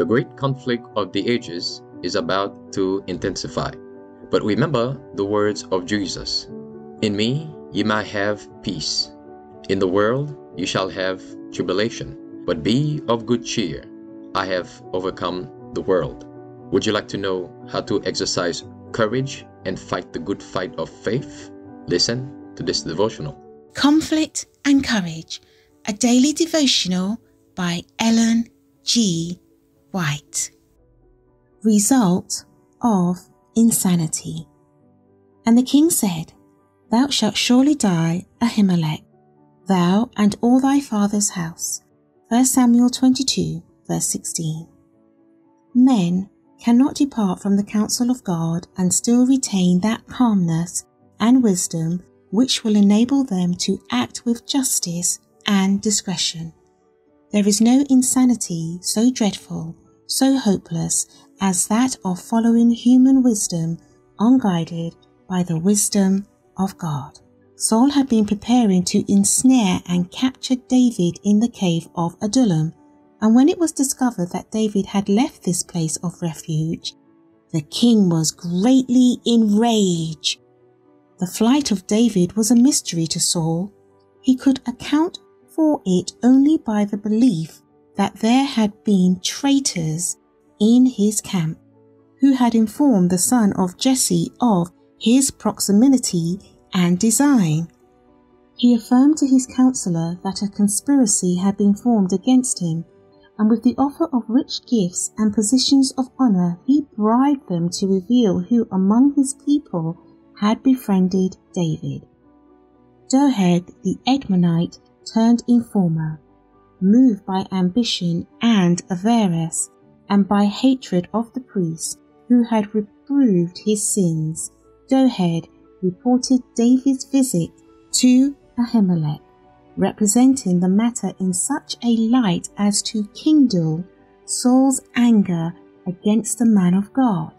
The great conflict of the ages is about to intensify. But remember the words of Jesus. In me ye might have peace. In the world you shall have tribulation. But be of good cheer. I have overcome the world. Would you like to know how to exercise courage and fight the good fight of faith? Listen to this devotional. Conflict and Courage, a daily devotional by Ellen G. White. Result of insanity. And the king said, Thou shalt surely die, Ahimelech, thou and all thy father's house. 1 Samuel 22, verse 16. Men cannot depart from the counsel of God and still retain that calmness and wisdom which will enable them to act with justice and discretion. There is no insanity so dreadful, so hopeless as that of following human wisdom unguided by the wisdom of God. Saul had been preparing to ensnare and capture David in the cave of Adullam, and when it was discovered that David had left this place of refuge, the king was greatly enraged. The flight of David was a mystery to Saul. He could account for it only by the belief that there had been traitors in his camp, who had informed the son of Jesse of his proximity and design. He affirmed to his counselor that a conspiracy had been formed against him, and with the offer of rich gifts and positions of honor, he bribed them to reveal who among his people had befriended David. Doeg the Edomite turned informer, moved by ambition and avarice, and by hatred of the priests who had reproved his sins. Doeg reported David's visit to Ahimelech, representing the matter in such a light as to kindle Saul's anger against the man of God.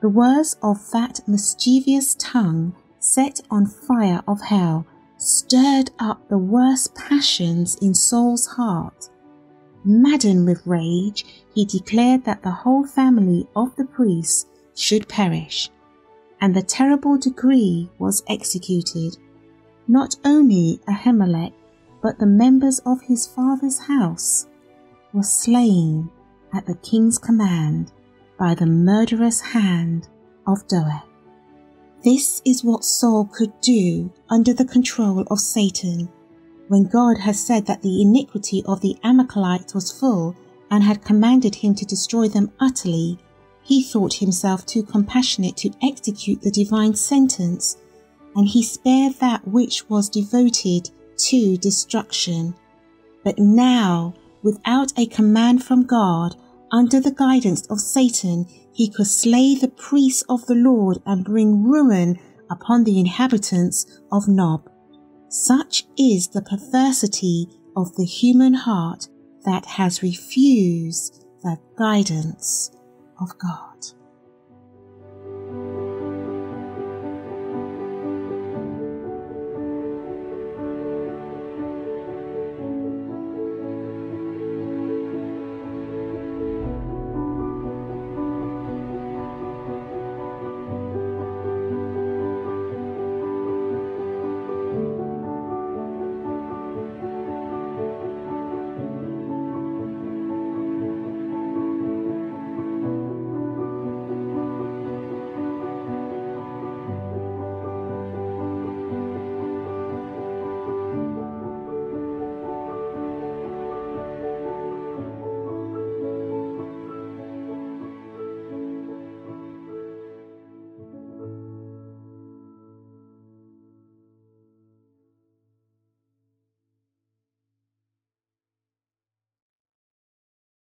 The words of that mischievous tongue, set on fire of hell, stirred up the worst passions in Saul's heart. Maddened with rage, he declared that the whole family of the priests should perish, and the terrible decree was executed. Not only Ahimelech, but the members of his father's house were slain at the king's command by the murderous hand of Doeg. This is what Saul could do under the control of Satan. When God had said that the iniquity of the Amalekites was full and had commanded him to destroy them utterly, he thought himself too compassionate to execute the divine sentence, and he spared that which was devoted to destruction. But now, without a command from God, under the guidance of Satan, he could slay the priests of the Lord and bring ruin upon the inhabitants of Nob. Such is the perversity of the human heart that has refused the guidance of God.